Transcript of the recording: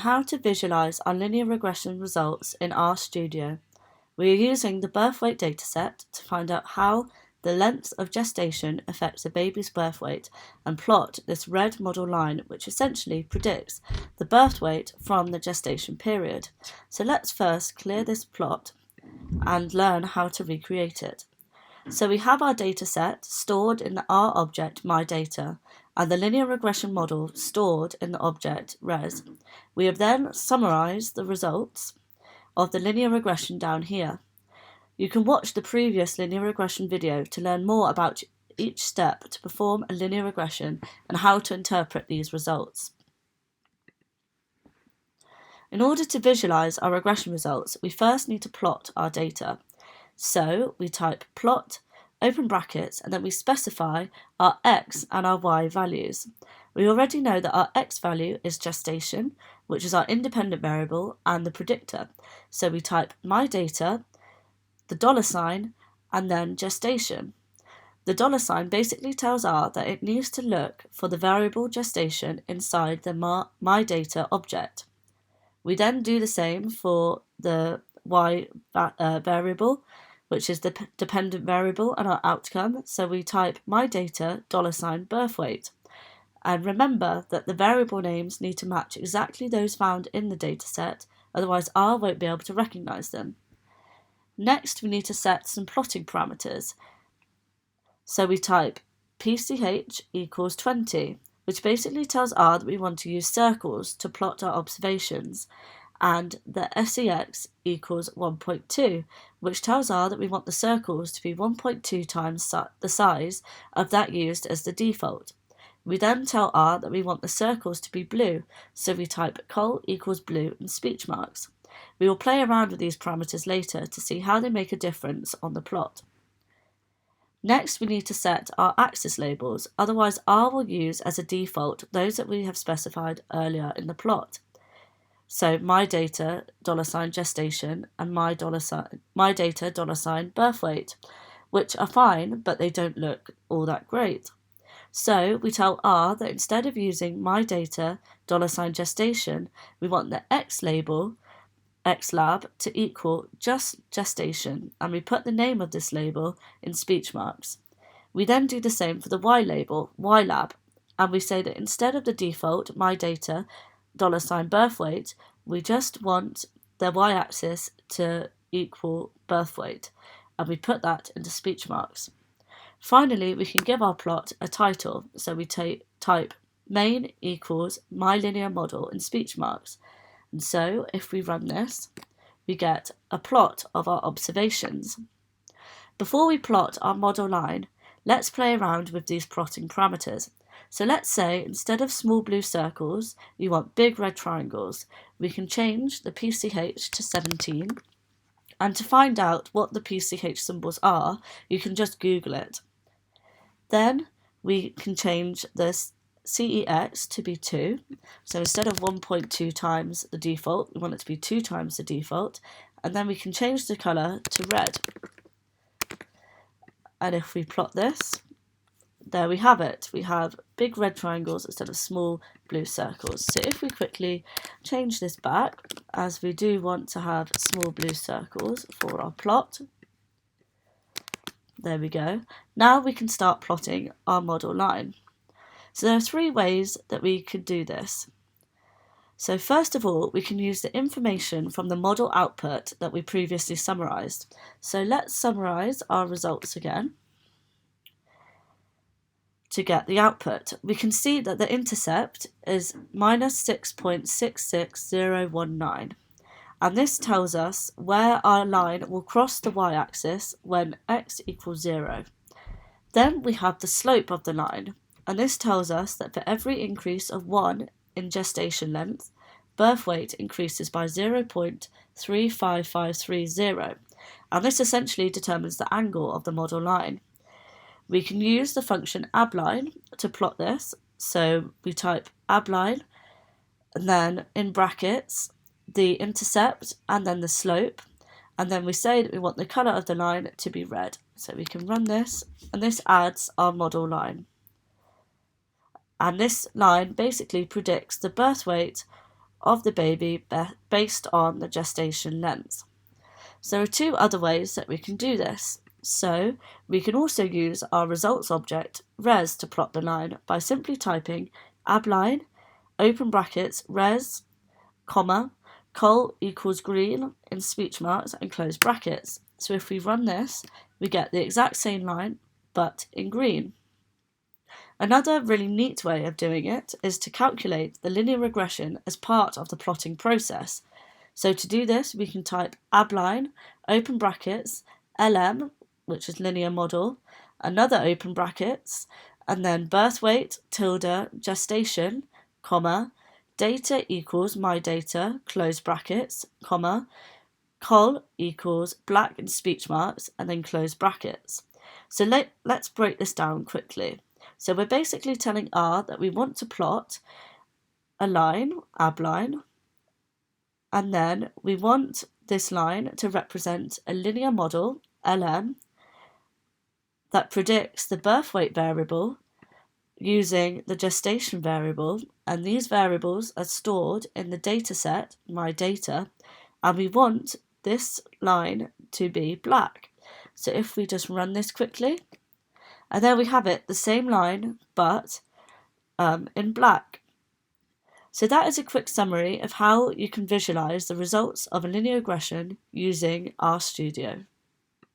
How to visualise our linear regression results in RStudio. We are using the birth weight dataset to find out how the length of gestation affects a baby's birth weight and plot this red model line, which essentially predicts the birth weight from the gestation period. So let's first clear this plot and learn how to recreate it. So we have our dataset stored in the R object myData and the linear regression model stored in the object res. We have then summarised the results of the linear regression down here. You can watch the previous linear regression video to learn more about each step to perform a linear regression and how to interpret these results. In order to visualise our regression results, we first need to plot our data. So we type plot, open brackets, and then we specify our x and our y values. We already know that our x value is gestation, which is our independent variable and the predictor. So we type myData, the $, and then gestation. The $sign basically tells R that it needs to look for the variable gestation inside the myData object. We then do the same for the y variable, which is the dependent variable and our outcome. So we type myData $ birth weight. And remember that the variable names need to match exactly those found in the dataset, otherwise R won't be able to recognise them. Next, we need to set some plotting parameters. So we type PCH equals 20, which basically tells R that we want to use circles to plot our observations, and the SEX equals 1.2, which tells R that we want the circles to be 1.2 times the size of that used as the default. We then tell R that we want the circles to be blue, so we type col equals blue and speech marks. We will play around with these parameters later to see how they make a difference on the plot. Next, we need to set our axis labels, otherwise R will use as a default those that we have specified earlier in the plot. So myData $ gestation and myData $ birth weight, which are fine, but they don't look all that great. So we tell R that instead of using myData $ gestation, we want the X label, xlab, to equal just gestation, and we put the name of this label in speech marks. We then do the same for the Y label, ylab, and we say that instead of the default myData $ birth weight, we just want the y-axis to equal birth weight, and we put that into speech marks. Finally, we can give our plot a title, so we type main equals my linear model in speech marks. And so, if we run this, we get a plot of our observations. Before we plot our model line, let's play around with these plotting parameters. So let's say instead of small blue circles, you want big red triangles. We can change the PCH to 17. And to find out what the PCH symbols are, you can just Google it. Then we can change this CEX to be 2. So instead of 1.2 times the default, we want it to be 2 times the default. And then we can change the colour to red. And if we plot this, there we have it. We have big red triangles instead of small blue circles. So if we quickly change this back, as we do want to have small blue circles for our plot, there we go. Now we can start plotting our model line. So there are 3 ways that we could do this. So first of all, we can use the information from the model output that we previously summarised. So let's summarise our results again. To get the output, we can see that the intercept is minus 6.66019, and this tells us where our line will cross the y-axis when x equals 0. Then we have the slope of the line, and this tells us that for every increase of 1 in gestation length, birth weight increases by 0.35530, and this essentially determines the angle of the model line. We can use the function abline to plot this, so we type abline, and then in brackets the intercept and then the slope, and then we say that we want the colour of the line to be red. So we can run this, and this adds our model line. And this line basically predicts the birth weight of the baby based on the gestation length. So there are two other ways that we can do this. So we can also use our results object res to plot the line by simply typing abline, open brackets, res, comma, col equals green in speech marks and close brackets. So if we run this, we get the exact same line, but in green. Another really neat way of doing it is to calculate the linear regression as part of the plotting process. So to do this, we can type abline, open brackets, LM, which is linear model, another open brackets, and then birth weight, tilde, gestation, comma, data equals my data, close brackets, comma, col equals black in speech marks, and then close brackets. So let's break this down quickly. So we're basically telling R that we want to plot a line, abline, and then we want this line to represent a linear model, LM, that predicts the birth weight variable using the gestation variable, and these variables are stored in the data set, my data, and we want this line to be black. So if we just run this quickly, and there we have it, the same line, but in black. So that is a quick summary of how you can visualize the results of a linear regression using RStudio.